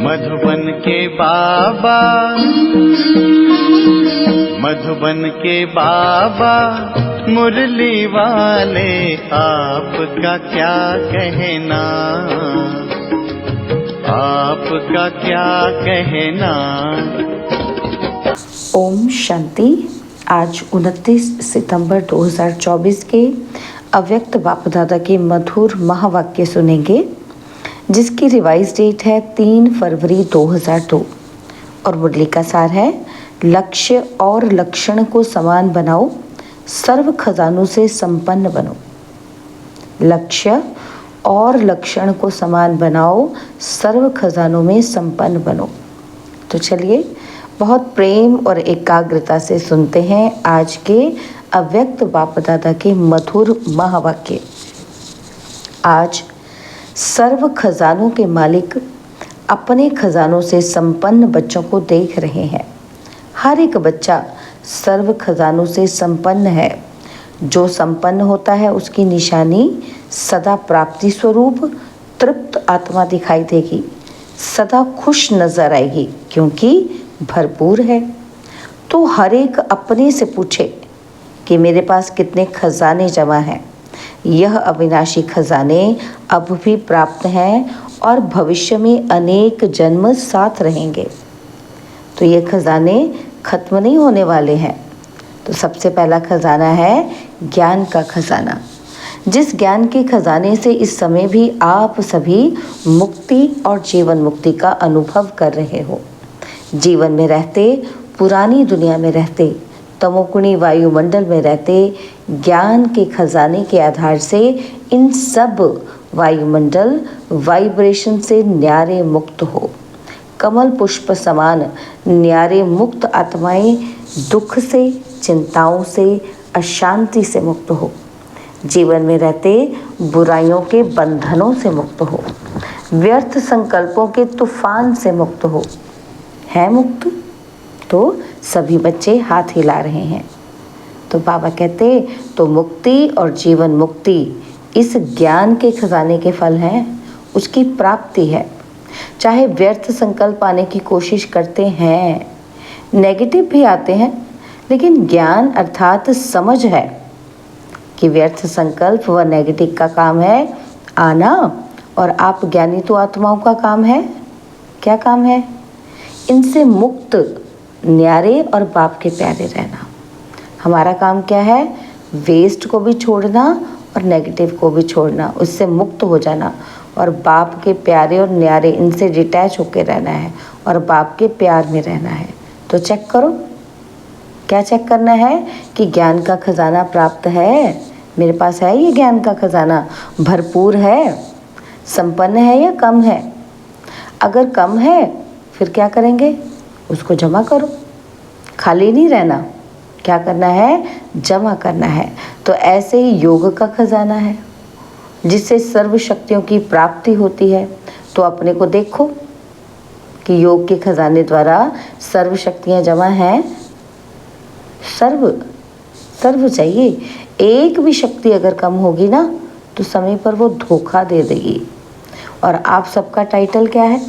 मधुबन के बाबा, मधुबन के बाबा मुरली वाले, आपका क्या कहना, आपका क्या कहना। ओम शांति। आज 29 सितंबर 2024 के अव्यक्त बाप दादा के मधुर महावाक्य सुनेंगे, जिसकी रिवाइज डेट है 3 फरवरी 2002 और मुरली का सार है, लक्ष्य और लक्षण को समान बनाओ, सर्व खजानों से संपन्न बनो। लक्ष्य और लक्षण को समान बनाओ, सर्व खजानों में संपन्न बनो। तो चलिए बहुत प्रेम और एकाग्रता से सुनते हैं आज के अव्यक्त बाप दादा के मधुर महावाक्य। आज सर्व खजानों के मालिक अपने खजानों से संपन्न बच्चों को देख रहे हैं। हर एक बच्चा सर्व खजानों से संपन्न है। जो संपन्न होता है उसकी निशानी सदा प्राप्ति स्वरूप तृप्त आत्मा दिखाई देगी, सदा खुश नजर आएगी क्योंकि भरपूर है। तो हर एक अपने से पूछे कि मेरे पास कितने खजाने जमा हैं। यह अविनाशी खजाने अब भी प्राप्त हैं और भविष्य में अनेक जन्म साथ रहेंगे। तो ये खजाने खत्म नहीं होने वाले हैं। तो सबसे पहला खजाना है ज्ञान का खजाना, जिस ज्ञान के खजाने से इस समय भी आप सभी मुक्ति और जीवन मुक्ति का अनुभव कर रहे हो। जीवन में रहते, पुरानी दुनिया में रहते, तमोगुणी वायुमंडल में रहते, ज्ञान के खजाने के आधार से इन सब वायुमंडल वाइब्रेशन से न्यारे मुक्त हो। कमल पुष्प समान न्यारे मुक्त आत्माएं दुख से, चिंताओं से, अशांति से मुक्त हो। जीवन में रहते बुराइयों के बंधनों से मुक्त हो, व्यर्थ संकल्पों के तूफान से मुक्त हो। है मुक्त? तो सभी बच्चे हाथ हिला रहे हैं। तो बाबा कहते तो मुक्ति और जीवन मुक्ति इस ज्ञान के खजाने के फल हैं, उसकी प्राप्ति है। चाहे व्यर्थ संकल्प पाने की कोशिश करते हैं, नेगेटिव भी आते हैं, लेकिन ज्ञान अर्थात समझ है कि व्यर्थ संकल्प व नेगेटिव का काम है आना, और आप ज्ञानी तो आत्माओं का काम है, क्या काम है? इनसे मुक्त, न्यारे और बाप के प्यारे रहना। हमारा काम क्या है? वेस्ट को भी छोड़ना और नेगेटिव को भी छोड़ना, उससे मुक्त हो जाना और बाप के प्यारे और न्यारे, इनसे डिटैच होकर रहना है और बाप के प्यार में रहना है। तो चेक करो, क्या चेक करना है कि ज्ञान का खजाना प्राप्त है, मेरे पास है ये ज्ञान का खजाना, भरपूर है, संपन्न है या कम है। अगर कम है फिर क्या करेंगे? उसको जमा करो, खाली नहीं रहना, क्या करना है? जमा करना है। तो ऐसे ही योग का खजाना है, जिससे सर्व शक्तियों की प्राप्ति होती है। तो अपने को देखो कि योग के खजाने द्वारा सर्व शक्तियाँ जमा हैं। सर्व चाहिए। एक भी शक्ति अगर कम होगी ना तो समय पर वो धोखा दे देगी। और आप सबका टाइटल क्या है?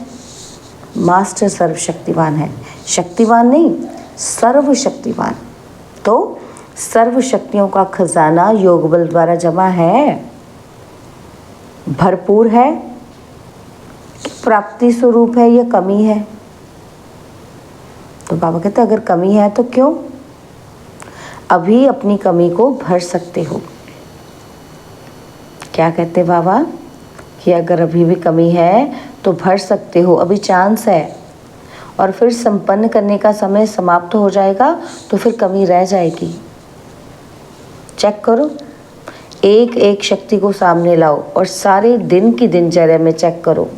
मास्टर सर्वशक्तिवान है। शक्तिवान नहीं, सर्वशक्तिवान। तो सर्व शक्तियों का खजाना योग बल द्वारा जमा है, भरपूर है, प्राप्ति स्वरूप है या कमी है? तो बाबा कहते अगर कमी है तो क्यों? अभी अपनी कमी को भर सकते हो। क्या कहते बाबा? कि अगर अभी भी कमी है तो भर सकते हो, अभी चांस है। और फिर संपन्न करने का समय समाप्त हो जाएगा तो फिर कमी रह जाएगी। चेक करो, एक एक शक्ति को सामने लाओ और सारे दिन की दिनचर्या में चेक करो।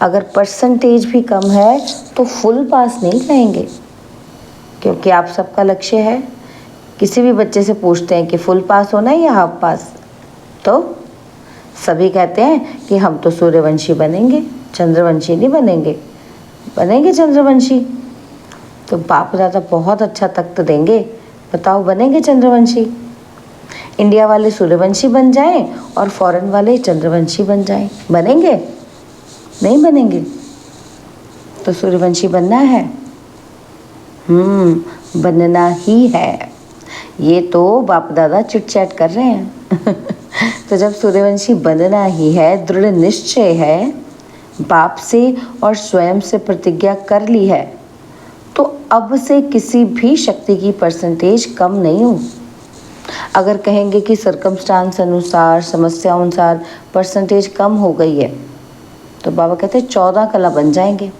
अगर परसेंटेज भी कम है तो फुल पास नहीं कहेंगे, क्योंकि आप सबका लक्ष्य है। किसी भी बच्चे से पूछते हैं कि फुल पास होना है या हाफ पास, तो सभी कहते हैं कि हम तो सूर्यवंशी बनेंगे, चंद्रवंशी नहीं बनेंगे। बनेंगे चंद्रवंशी तो बाप दादा बहुत अच्छा तख्त देंगे। बताओ, बनेंगे चंद्रवंशी? इंडिया वाले सूर्यवंशी बन जाएं और फॉरेन वाले चंद्रवंशी बन जाएं, बनेंगे? नहीं बनेंगे। तो सूर्यवंशी बनना है। बनना ही है। ये तो बाप दादा चिट चैट कर रहे हैं। तो जब सूर्यवंशी बनना ही है, दृढ़ निश्चय है, बाप से और स्वयं से प्रतिज्ञा कर ली है, तो अब से किसी भी शक्ति की परसेंटेज कम नहीं हो। अगर कहेंगे कि सरकमस्टांस अनुसार, समस्या अनुसार परसेंटेज कम हो गई है, तो बाबा कहते हैं 14 कला बन जाएंगे।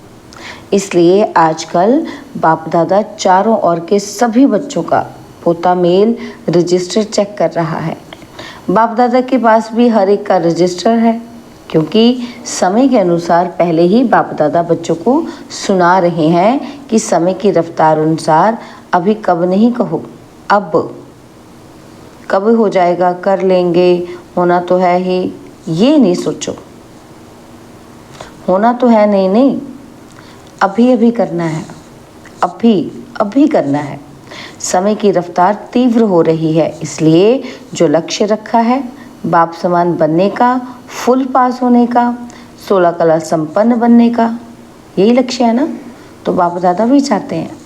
इसलिए आजकल बाप दादा चारों ओर के सभी बच्चों का पोता मेल रजिस्टर चेक कर रहा है। बाप दादा के पास भी हर एक का रजिस्टर है, क्योंकि समय के अनुसार पहले ही बाप दादा बच्चों को सुना रहे हैं कि समय की रफ्तार अनुसार अभी कब नहीं कहो, अब कब हो जाएगा, कर लेंगे, होना तो है ही, ये नहीं सोचो। होना तो है, नहीं, अभी अभी करना है, अभी करना है। समय की रफ्तार तीव्र हो रही है, इसलिए जो लक्ष्य रखा है बाप समान बनने का, फुल पास होने का, 16 कला संपन्न बनने का, यही लक्ष्य है ना। तो बाप दादा भी चाहते हैं,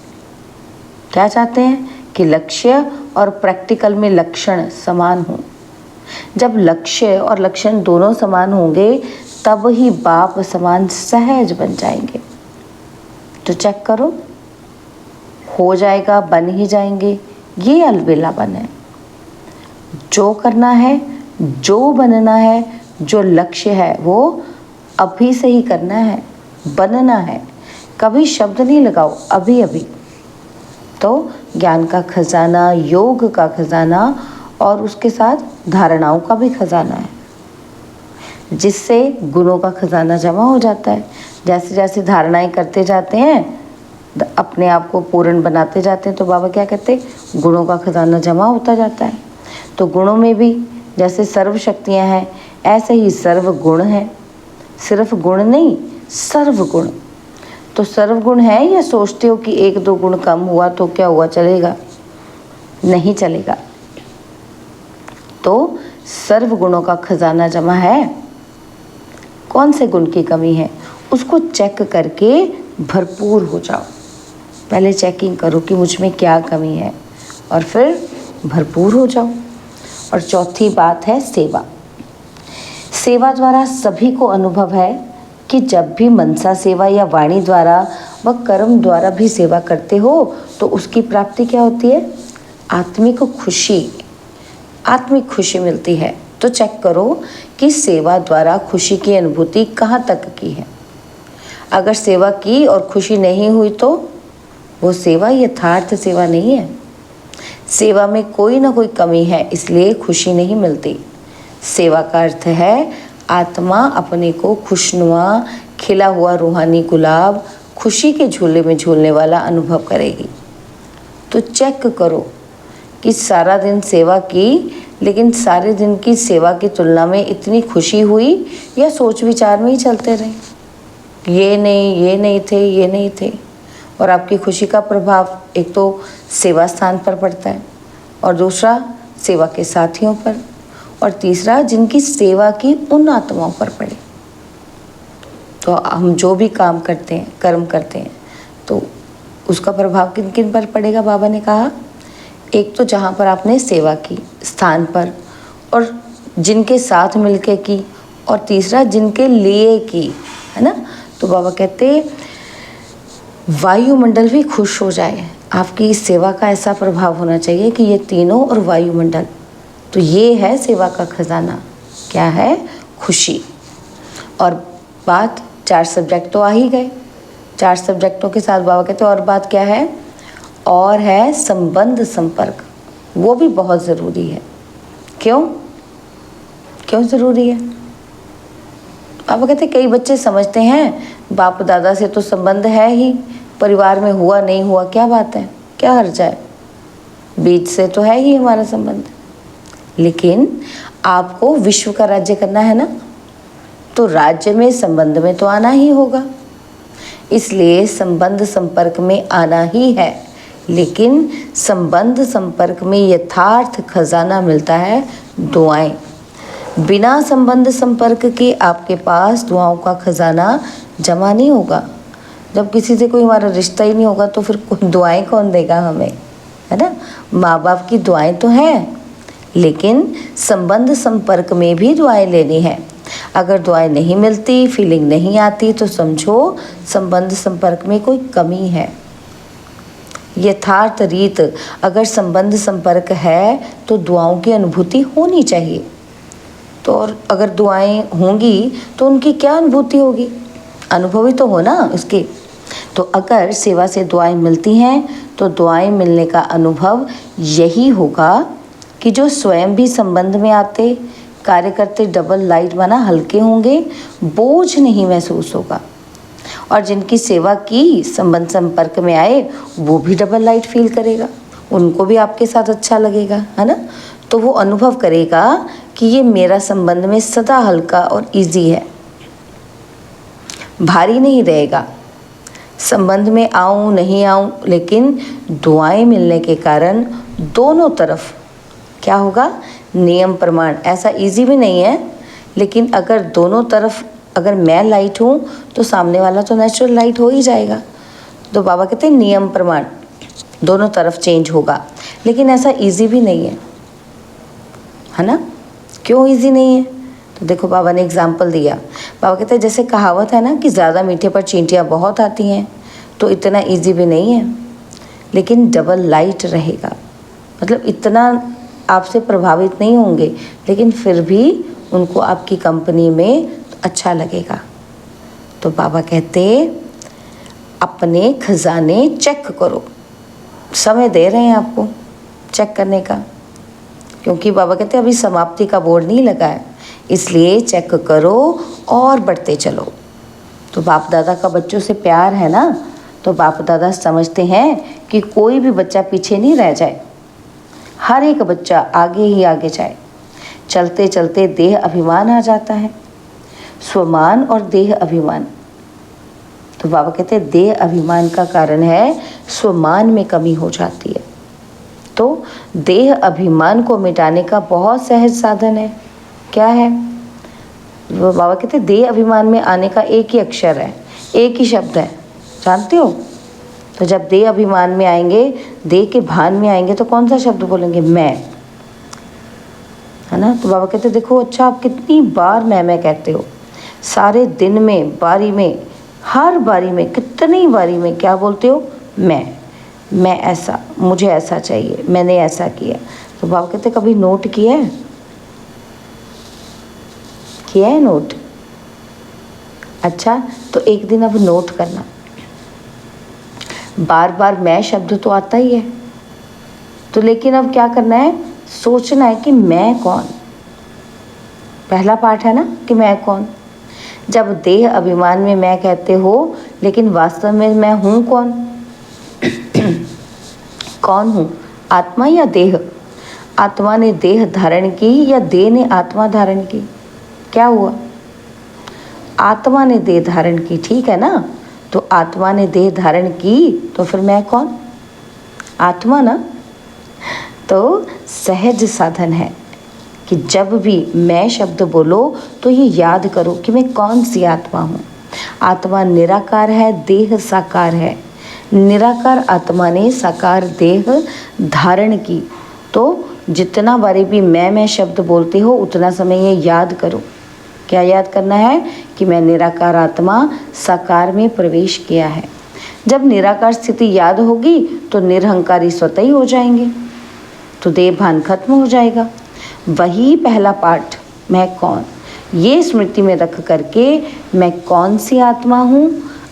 क्या चाहते हैं कि लक्ष्य और प्रैक्टिकल में लक्षण समान हों। जब लक्ष्य और लक्षण दोनों समान होंगे तब ही बाप समान सहज बन जाएंगे। तो चेक करो, हो जाएगा, बन ही जाएंगे, ये अलबेलापन है। जो करना है, जो बनना है, जो लक्ष्य है, वो अभी से ही करना है, बनना है। कभी शब्द नहीं लगाओ, अभी अभी। तो ज्ञान का खजाना, योग का खजाना और उसके साथ धारणाओं का भी खजाना है, जिससे गुणों का खजाना जमा हो जाता है। जैसे जैसे धारणाएं करते जाते हैं, अपने आप को पूर्ण बनाते जाते हैं, तो बाबा क्या कहते हैं, गुणों का खजाना जमा होता जाता है। तो गुणों में भी जैसे सर्व शक्तियाँ हैं, ऐसे ही सर्व गुण हैं। सिर्फ गुण नहीं, सर्व गुण। तो सर्व गुण है, या सोचते हो कि 1-2 गुण कम हुआ तो क्या हुआ, चलेगा? नहीं चलेगा। तो सर्व गुणों का खजाना जमा है। कौन से गुण की कमी है, उसको चेक करके भरपूर हो जाओ। पहले चेकिंग करो कि मुझ में क्या कमी है, और फिर भरपूर हो जाओ। और चौथी बात है सेवा। सेवा द्वारा सभी को अनुभव है कि जब भी मनसा सेवा या वाणी द्वारा व कर्म द्वारा भी सेवा करते हो तो उसकी प्राप्ति क्या होती है, आत्मिक खुशी, आत्मिक खुशी मिलती है। तो चेक करो कि सेवा द्वारा खुशी की अनुभूति कहाँ तक की है। अगर सेवा की और खुशी नहीं हुई तो वो सेवा यथार्थ सेवा नहीं है। सेवा में कोई ना कोई कमी है, इसलिए खुशी नहीं मिलती। सेवा का अर्थ है आत्मा अपने को खुशनुमा, खिला हुआ रूहानी गुलाब, खुशी के झूले में झूलने वाला अनुभव करेगी। तो चेक करो कि सारा दिन सेवा की, लेकिन सारे दिन की सेवा की तुलना में इतनी खुशी हुई, या सोच विचार में ही चलते रहे, ये नहीं थे। और आपकी खुशी का प्रभाव एक तो सेवा स्थान पर पड़ता है, और दूसरा सेवा के साथियों पर, और तीसरा जिनकी सेवा की उन आत्माओं पर पड़े। तो हम जो भी काम करते हैं, कर्म करते हैं, तो उसका प्रभाव किन किन पर पड़ेगा। बाबा ने कहा, एक तो जहाँ पर आपने सेवा की स्थान पर, और जिनके साथ मिलके की, और तीसरा जिनके लिए की, है ना। तो बाबा कहते वायुमंडल भी खुश हो जाए। आपकी इस सेवा का ऐसा प्रभाव होना चाहिए कि ये तीनों और वायुमंडल, तो ये है सेवा का खजाना। क्या है, खुशी। और बात 4 सब्जेक्ट तो आ ही गए। 4 सब्जेक्टों के साथ बाबा कहते और बात क्या है, और है संबंध संपर्क। वो भी बहुत ज़रूरी है। क्यों ज़रूरी है? बाबा कहते कई बच्चे समझते हैं बाप दादा से तो संबंध है ही, परिवार में हुआ नहीं हुआ क्या बात है, क्या हर्ज है, बीच से तो है ही हमारा संबंध। लेकिन आपको विश्व का राज्य करना है ना, तो राज्य में संबंध में तो आना ही होगा। इसलिए संबंध संपर्क में आना ही है। लेकिन संबंध संपर्क में यथार्थ खजाना मिलता है दुआएं। बिना संबंध संपर्क के आपके पास दुआओं का खजाना जमा नहीं होगा। जब किसी से कोई हमारा रिश्ता ही नहीं होगा तो फिर दुआएं कौन देगा हमें, है ना। माँ बाप की दुआएं तो हैं, लेकिन संबंध संपर्क में भी दुआएं लेनी है। अगर दुआएं नहीं मिलती, फीलिंग नहीं आती, तो समझो संबंध संपर्क में कोई कमी है। यथार्थ रीत अगर संबंध संपर्क है तो दुआओं की अनुभूति होनी चाहिए। तो और अगर दुआएं होंगी तो उनकी क्या अनुभूति होगी, अनुभवी तो हो ना उसके। तो अगर सेवा से दुआएं मिलती हैं तो दुआएं मिलने का अनुभव यही होगा कि जो स्वयं भी संबंध में आते, कार्य करते डबल लाइट बना हल्के होंगे, बोझ नहीं महसूस होगा। और जिनकी सेवा की संबंध संपर्क में आए वो भी डबल लाइट फील करेगा, उनको भी आपके साथ अच्छा लगेगा, है ना। तो वो अनुभव करेगा कि ये मेरा संबंध में सदा हल्का और इजी है, भारी नहीं रहेगा। संबंध में आऊँ नहीं आऊँ, लेकिन दुआएं मिलने के कारण दोनों तरफ क्या होगा, नियम प्रमाण। ऐसा इजी भी नहीं है, लेकिन अगर दोनों तरफ, अगर मैं लाइट हूँ तो सामने वाला तो नेचुरल लाइट हो ही जाएगा। तो बाबा कहते हैं नियम प्रमाण दोनों तरफ चेंज होगा, लेकिन ऐसा इजी भी नहीं है ना। क्यों इजी नहीं है, तो देखो बाबा ने एग्जाम्पल दिया। बाबा कहते हैं जैसे कहावत है ना कि ज़्यादा मीठे पर चींटियाँ बहुत आती हैं, तो इतना इजी भी नहीं है, लेकिन डबल लाइट रहेगा। मतलब इतना आपसे प्रभावित नहीं होंगे, लेकिन फिर भी उनको आपकी कंपनी में अच्छा लगेगा। तो बाबा कहते अपने खजाने चेक करो। समय दे रहे हैं आपको चेक करने का, क्योंकि बाबा कहते अभी समाप्ति का बोर्ड नहीं लगा है, इसलिए चेक करो और बढ़ते चलो। तो बाप दादा का बच्चों से प्यार है ना, तो बाप दादा समझते हैं कि कोई भी बच्चा पीछे नहीं रह जाए, हर एक बच्चा आगे ही आगे जाए। चलते चलते देह अभिमान आ जाता है, स्वमान और देह अभिमान। तो बाबा कहते हैं देह अभिमान का कारण है स्वमान में कमी हो जाती है। तो देह अभिमान को मिटाने का बहुत सहज साधन है। क्या है वो, बाबा कहते हैं देह अभिमान में आने का एक ही अक्षर है, एक ही शब्द है, जानते हो। तो जब देह अभिमान में आएंगे, देह के भान में आएंगे, तो कौन सा शब्द बोलेंगे, मैं, है ना। तो बाबा कहते देखो अच्छा आप कितनी बार मैं कहते हो, सारे दिन में, बारी में, हर बारी में, कितनी बारी में क्या बोलते हो, मैं ऐसा, मुझे ऐसा चाहिए, मैंने ऐसा किया। तो बाबा कहते कभी नोट किया है नोट। अच्छा तो एक दिन अब नोट करना, बार बार मैं शब्द तो आता ही है, तो लेकिन अब क्या करना है, सोचना है कि मैं कौन। पहला पार्ट है ना कि मैं कौन। जब देह अभिमान में मैं कहते हो, लेकिन वास्तव में मैं हूँ कौन कौन हूँ, आत्मा या देह। आत्मा ने देह धारण की या देह ने आत्मा धारण की, क्या हुआ, आत्मा ने देह धारण की, ठीक है ना। तो आत्मा ने देह धारण की, तो फिर मैं कौन, आत्मा ना। तो सहज साधन है कि जब भी मैं शब्द बोलो तो ये याद करो कि मैं कौन सी आत्मा हूँ। आत्मा निराकार है, देह साकार है। निराकार आत्मा ने साकार देह धारण की। तो जितना बारी भी मैं शब्द बोलते हो, उतना समय ये याद करो। क्या याद करना है कि मैं निराकार आत्मा साकार में प्रवेश किया है। जब निराकार स्थिति याद होगी तो निरहंकारी स्वतः ही हो जाएंगे, तो देह भान खत्म हो जाएगा। वही पहला पार्ट, मैं कौन, ये स्मृति में रख करके मैं कौन सी आत्मा हूँ,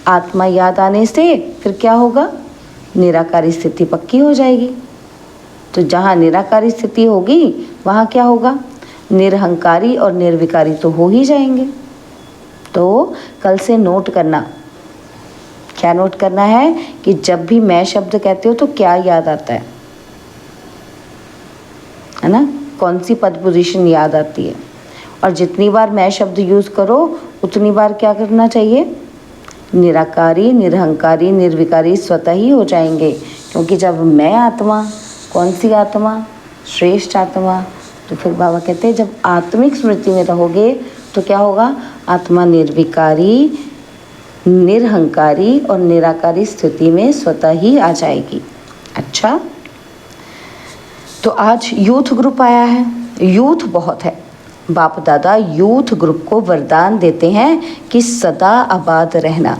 आत्मा याद आने से फिर क्या होगा, निराकारी स्थिति पक्की हो जाएगी। तो जहाँ निराकारी स्थिति होगी वहाँ क्या होगा, निरहंकारी और निर्विकारी तो हो ही जाएंगे। तो कल से नोट करना, क्या नोट करना है कि जब भी मैं शब्द कहते हो तो क्या याद आता है ना, कौन सी पद पोजीशन याद आती है। और जितनी बार मैं शब्द यूज़ करो उतनी बार क्या करना चाहिए, निराकारी, निरहंकारी, निर्विकारी स्वतः ही हो जाएंगे। क्योंकि जब मैं आत्मा, कौन सी आत्मा, श्रेष्ठ आत्मा। तो फिर बाबा कहते हैं जब आत्मिक स्मृति में रहोगे तो क्या होगा, आत्मा निर्विकारी, निरहंकारी और निराकारी स्थिति में स्वतः ही आ जाएगी। अच्छा, तो आज यूथ ग्रुप आया है, यूथ बहुत है। बाप दादा यूथ ग्रुप को वरदान देते हैं कि सदा आबाद रहना,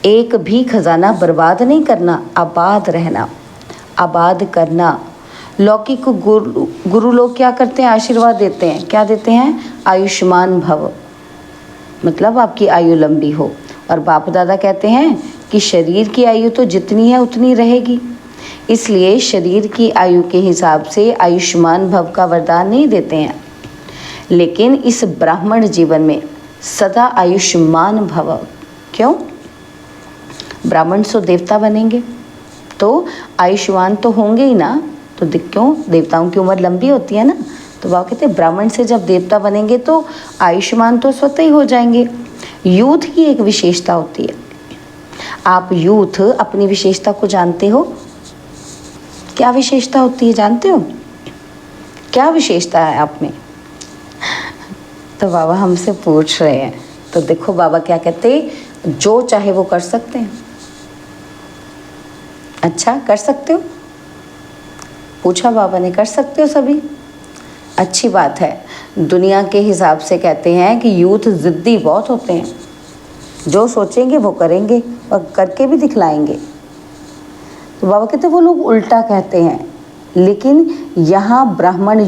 एक भी खजाना बर्बाद नहीं करना, आबाद रहना, आबाद करना। लौकिक गुरु लोग क्या करते हैं? आशीर्वाद देते हैं। क्या देते हैं? आयुष्मान भव, मतलब आपकी आयु लंबी हो। और बाप दादा कहते हैं कि शरीर की आयु तो जितनी है उतनी रहेगी, इसलिए शरीर की आयु के हिसाब से आयुष्मान भव का वरदान नहीं देते हैं, लेकिन इस ब्राह्मण जीवन में सदा आयुष्मान भव। क्यों? ब्राह्मण सो देवता बनेंगे तो आयुष्मान तो होंगे ही ना। तो क्यों? देवताओं की उम्र लंबी होती है ना। तो बाबा कहते हैं ब्राह्मण से जब देवता बनेंगे तो आयुष्मान तो स्वतः ही हो जाएंगे। यूथ की एक विशेषता होती है। आप यूथ अपनी विशेषता को जानते हो? क्या विशेषता होती है जानते हो? क्या विशेषता है आप में? तो बाबा हमसे पूछ रहे हैं। तो देखो बाबा क्या कहते हैं, जो चाहे वो कर सकते हैं। अच्छा, कर सकते हो? पूछा बाबा ने, कर सकते हो सभी? अच्छी बात है। दुनिया के हिसाब से कहते हैं कि यूथ ज़िद्दी बहुत होते हैं, जो सोचेंगे वो करेंगे और करके भी दिखलाएंगे। तो बाबा कहते हैं वो लोग उल्टा कहते हैं, लेकिन यहाँ ब्राह्मण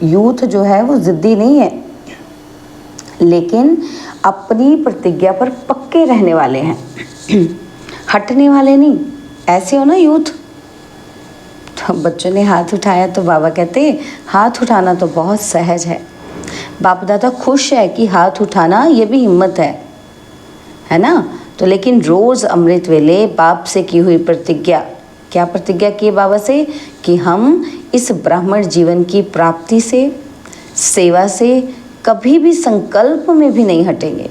यूथ जो है वो ज़िद्दी नहीं है, लेकिन अपनी प्रतिज्ञा पर पक्के रहने वाले हैं, हटने वाले नहीं। ऐसे हो ना यूथ। तो बच्चों ने हाथ उठाया तो बाबा कहते हाथ उठाना तो बहुत सहज है। बाप दादा खुश है कि हाथ उठाना ये भी हिम्मत है ना। तो लेकिन रोज़ अमृत वेले बाप से की हुई प्रतिज्ञा, क्या प्रतिज्ञा की बाबा से? कि हम इस ब्राह्मण जीवन की प्राप्ति से, सेवा से कभी भी संकल्प में भी नहीं हटेंगे।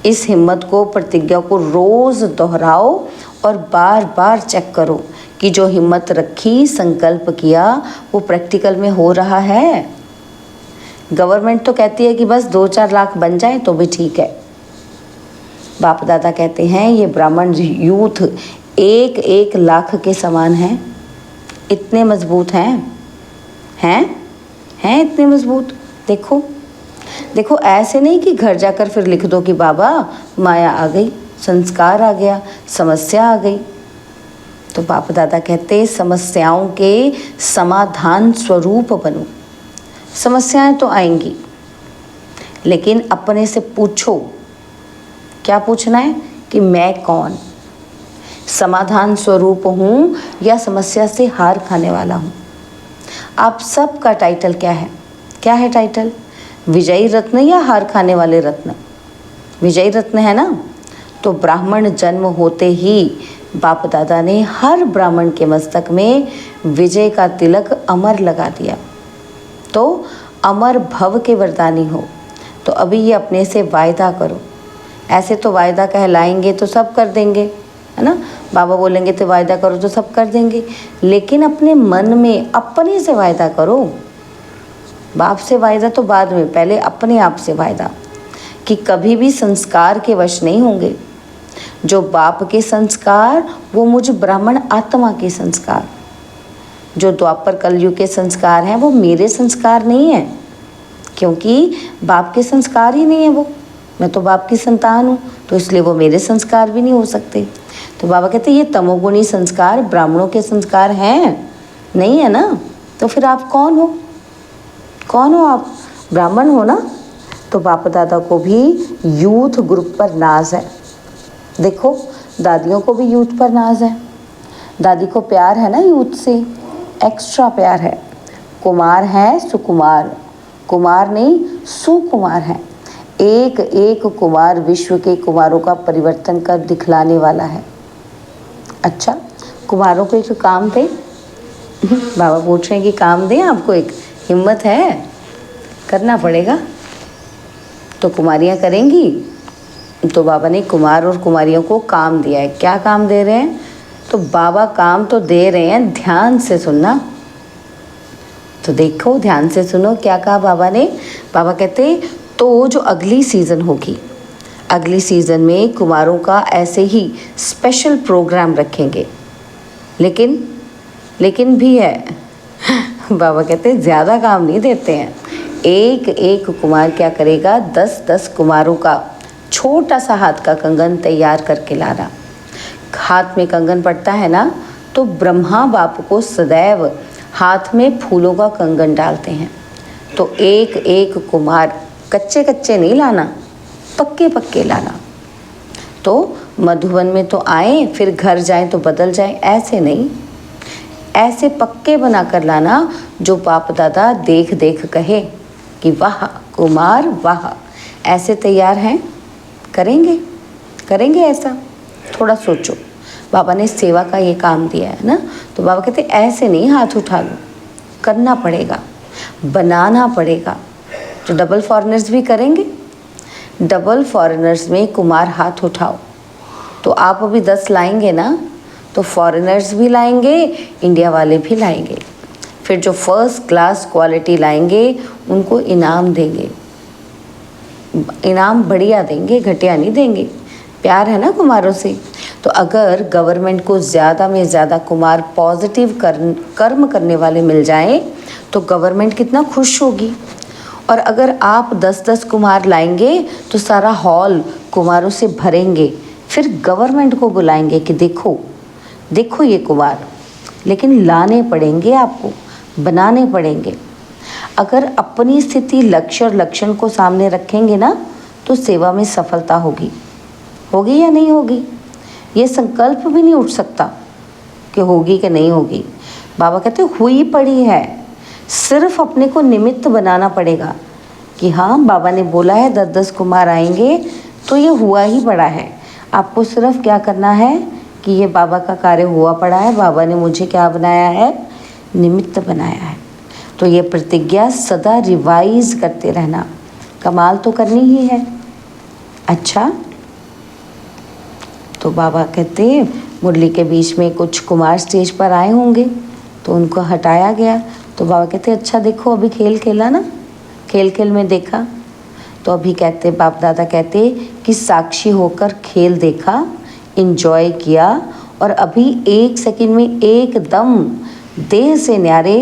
इस हिम्मत को, प्रतिज्ञा को रोज़ दोहराओ और बार बार चेक करो कि जो हिम्मत रखी, संकल्प किया, वो प्रैक्टिकल में हो रहा है। गवर्नमेंट तो कहती है कि बस 2-4 लाख बन जाए तो भी ठीक है। बाप दादा कहते हैं ये ब्राह्मण यूथ 1-1 लाख के समान हैं। इतने मजबूत हैं इतने मजबूत। देखो ऐसे नहीं कि घर जाकर फिर लिख दो कि बाबा माया आ गई, संस्कार आ गया, समस्या आ गई। तो बाप दादा कहते समस्याओं के समाधान स्वरूप बनो। समस्याएं तो आएंगी, लेकिन अपने से पूछो, क्या पूछना है? कि मैं कौन, समाधान स्वरूप हूँ या समस्या से हार खाने वाला हूँ। आप सबका टाइटल क्या है? क्या है टाइटल? विजयी रत्न या हार खाने वाले रत्न? विजयी रत्न है ना। तो ब्राह्मण जन्म होते ही बाप दादा ने हर ब्राह्मण के मस्तक में विजय का तिलक अमर लगा दिया। तो अमर भव के वरदानी हो। तो अभी ये अपने से वायदा करो। ऐसे तो वायदा कहलाएंगे तो सब कर देंगे, है ना। बाबा बोलेंगे तो वायदा करो तो सब कर देंगे, लेकिन अपने मन में अपने से वायदा करो। बाप से वायदा तो बाद में, पहले अपने आप से वायदा कि कभी भी संस्कार के वश नहीं होंगे। जो बाप के संस्कार वो मुझ ब्राह्मण आत्मा के संस्कार, जो द्वापर कलयुग के संस्कार हैं वो मेरे संस्कार नहीं है, क्योंकि बाप के संस्कार ही नहीं है वो। मैं तो बाप की संतान हूँ, तो इसलिए वो मेरे संस्कार भी नहीं हो सकते। तो बाबा कहते ये तमोगुणी संस्कार ब्राह्मणों के संस्कार हैं नहीं, है ना। तो फिर आप कौन हो? कौन हो आप? ब्राह्मण हो ना। तो बाप दादा को भी यूथ ग्रुप पर नाज है। देखो दादियों को भी यूथ पर नाज है। दादी को प्यार है ना यूथ से, एक्स्ट्रा प्यार है। कुमार है सुकुमार, कुमार नहीं सुकुमार है। एक एक कुमार विश्व के कुमारों का परिवर्तन कर दिखलाने वाला है। अच्छा, कुमारों को एक काम दे। बाबा पूछ रहे हैं कि काम दें आपको, एक हिम्मत है, करना पड़ेगा। तो कुमारियाँ करेंगी। तो बाबा ने कुमार और कुमारियों को काम दिया है। क्या काम दे रहे हैं? तो बाबा काम तो दे रहे हैं, ध्यान से सुनना। तो देखो ध्यान से सुनो क्या कहा बाबा ने। बाबा कहते तो जो अगली सीज़न होगी, अगली सीज़न में कुमारों का ऐसे ही स्पेशल प्रोग्राम रखेंगे। लेकिन भी है बाबा कहते हैं ज़्यादा काम नहीं देते हैं। एक एक कुमार क्या करेगा, 10-10 कुमारों का छोटा सा हाथ का कंगन तैयार करके लाना। हाथ में कंगन पड़ता है ना, तो ब्रह्मा बाप को सदैव हाथ में फूलों का कंगन डालते हैं। तो एक एक कुमार कच्चे कच्चे नहीं लाना, पक्के पक्के लाना। तो मधुबन में तो आए फिर घर जाएं तो बदल जाएं, ऐसे नहीं, ऐसे पक्के बना कर लाना जो बाप दादा देख देख कहे कि वाह कुमार वाह, ऐसे तैयार हैं, करेंगे ऐसा। थोड़ा सोचो, बाबा ने सेवा का ये काम दिया है ना, तो बाबा कहते ऐसे नहीं हाथ उठा लो, करना पड़ेगा, बनाना पड़ेगा। तो डबल फॉरेनर्स भी करेंगे, डबल फॉरेनर्स में कुमार हाथ उठाओ। तो आप अभी 10 लाएंगे ना, तो फॉरेनर्स भी लाएंगे, इंडिया वाले भी लाएंगे। फिर जो फर्स्ट क्लास क्वालिटी लाएंगे उनको इनाम देंगे, इनाम बढ़िया देंगे, घटिया नहीं देंगे। प्यार है ना कुमारों से। तो अगर गवर्नमेंट को ज़्यादा में ज़्यादा कुमार पॉजिटिव कर्म करने वाले मिल जाएं तो गवर्नमेंट कितना खुश होगी। और अगर आप 10-10 कुमार लाएंगे तो सारा हॉल कुमारों से भरेंगे। फिर गवर्नमेंट को बुलाएंगे कि देखो ये कुमार, लेकिन लाने पड़ेंगे आपको, बनाने पड़ेंगे। अगर अपनी स्थिति, लक्ष्य और लक्षण को सामने रखेंगे ना, तो सेवा में सफलता होगी या नहीं होगी, ये संकल्प भी नहीं उठ सकता कि होगी कि नहीं होगी। बाबा कहते हुई पड़ी है, सिर्फ अपने को निमित्त बनाना पड़ेगा कि हाँ बाबा ने बोला है 10-10 कुमार आएंगे, तो ये हुआ ही पड़ा है। आपको सिर्फ क्या करना है कि ये बाबा का कार्य हुआ पड़ा है, बाबा ने मुझे क्या बनाया है, निमित्त बनाया है। तो ये प्रतिज्ञा सदा रिवाइज करते रहना, कमाल तो करनी ही है। अच्छा, तो बाबा कहते मुरली के बीच में कुछ कुमार स्टेज पर आए होंगे तो उनको हटाया गया। तो बाबा कहते अच्छा देखो अभी खेल खेला ना, खेल में देखा। तो अभी कहते बाप दादा कहते कि साक्षी होकर खेल देखा, इंजॉय किया, और अभी 1 सेकंड में एकदम देह से न्यारे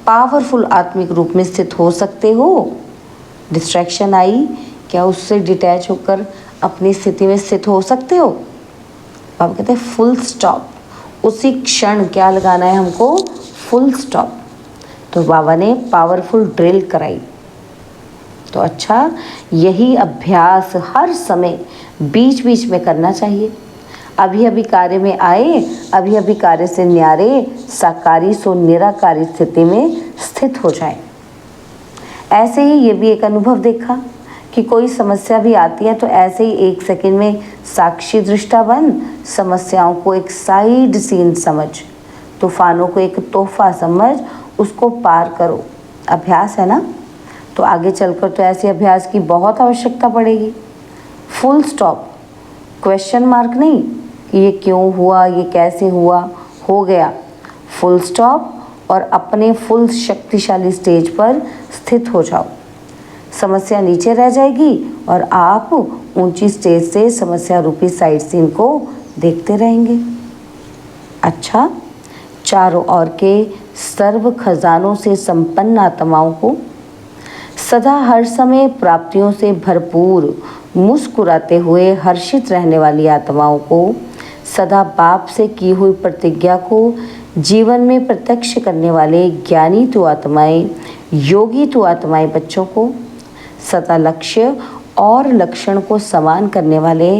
पावरफुल आत्मिक रूप में स्थित हो सकते हो। डिस्ट्रैक्शन आई, क्या उससे डिटैच होकर अपनी स्थिति में स्थित हो सकते हो। बाबा कहते हैं फुल स्टॉप, उसी क्षण क्या लगाना है हमको, फुल स्टॉप। तो बाबा ने पावरफुल ड्रिल कराई। तो अच्छा, यही अभ्यास हर समय बीच बीच में करना चाहिए। अभी कार्य में आए, अभी कार्य से न्यारे साकारी सो निराकारी स्थिति में स्थित हो जाए। ऐसे ही ये भी एक अनुभव देखा कि कोई समस्या भी आती है तो ऐसे ही 1 सेकंड में साक्षी दृष्टा बन, समस्याओं को एक साइड सीन समझ, तूफानों को एक तोहफा समझ, उसको पार करो। अभ्यास है ना, तो आगे चलकर तो ऐसे अभ्यास की बहुत आवश्यकता पड़ेगी। फुल स्टॉप, क्वेश्चन मार्क नहीं कि ये क्यों हुआ, ये कैसे हुआ, हो गया, फुल स्टॉप, और अपने फुल शक्तिशाली स्टेज पर स्थित हो जाओ। समस्या नीचे रह जाएगी और आप ऊंची स्टेज से समस्या रूपी साइड सीन को देखते रहेंगे। अच्छा, चारों ओर के सर्व खजानों से संपन्न आत्माओं को, सदा हर समय प्राप्तियों से भरपूर मुस्कुराते हुए हर्षित रहने वाली आत्माओं को, सदा बाप से की हुई प्रतिज्ञा को जीवन में प्रत्यक्ष करने वाले ज्ञानी तो आत्माएं, योगी तो आत्माएं बच्चों को, सदा लक्ष्य और लक्षण को समान करने वाले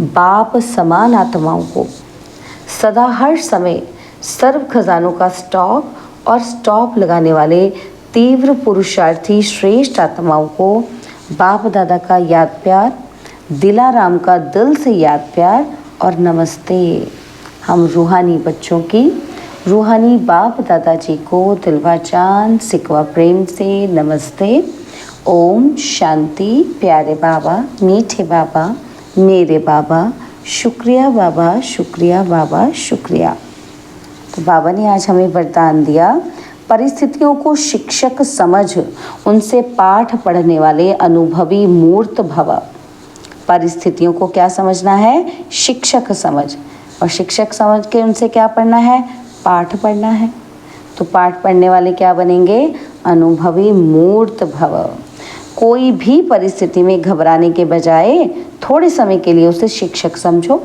बाप समान आत्माओं को, सदा हर समय सर्व खजानों का स्टॉक और स्टॉप लगाने वाले तीव्र पुरुषार्थी श्रेष्ठ आत्माओं को बाप दादा का याद प्यार, दिलाराम का दिल से याद प्यार और नमस्ते। हम रूहानी बच्चों की, रूहानी बाप दादाजी को दिलवा चांद सिकवा प्रेम से नमस्ते। ओम शांति। प्यारे बाबा, मीठे बाबा, मेरे बाबा, शुक्रिया बाबा, शुक्रिया बाबा, शुक्रिया। तो बाबा ने आज हमें वरदान दिया, परिस्थितियों को शिक्षक समझ उनसे पाठ पढ़ने वाले अनुभवी मूर्त भव। परिस्थितियों को क्या समझना है? शिक्षक समझ। और शिक्षक समझ के उनसे क्या पढ़ना है? पाठ पढ़ना है। तो पाठ पढ़ने वाले क्या बनेंगे? अनुभवी मूर्त भव। कोई भी परिस्थिति में घबराने के बजाय थोड़े समय के लिए उसे शिक्षक समझो।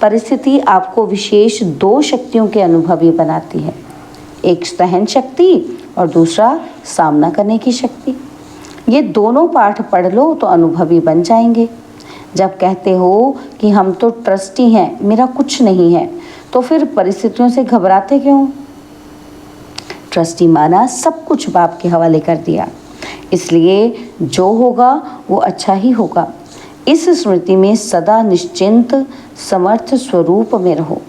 परिस्थिति आपको विशेष 2 शक्तियों के अनुभवी बनाती है, एक सहन शक्ति और दूसरा सामना करने की शक्ति। ये दोनों पाठ पढ़ लो तो अनुभवी बन जाएंगे। जब कहते हो कि हम तो ट्रस्टी हैं, मेरा कुछ नहीं है, तो फिर परिस्थितियों से घबराते क्यों? ट्रस्टी माना, सब कुछ बाप के हवाले कर दिया, इसलिए जो होगा वो अच्छा ही होगा। इस स्मृति में सदा निश्चिंत समर्थ स्वरूप में रहो।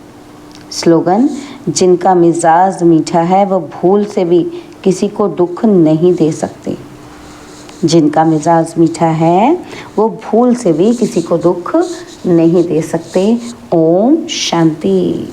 स्लोगन: जिनका मिजाज मीठा है वह भूल से भी किसी को दुख नहीं दे सकते। जिनका मिजाज मीठा है वो भूल से भी किसी को दुख नहीं दे सकते। ओम शांति।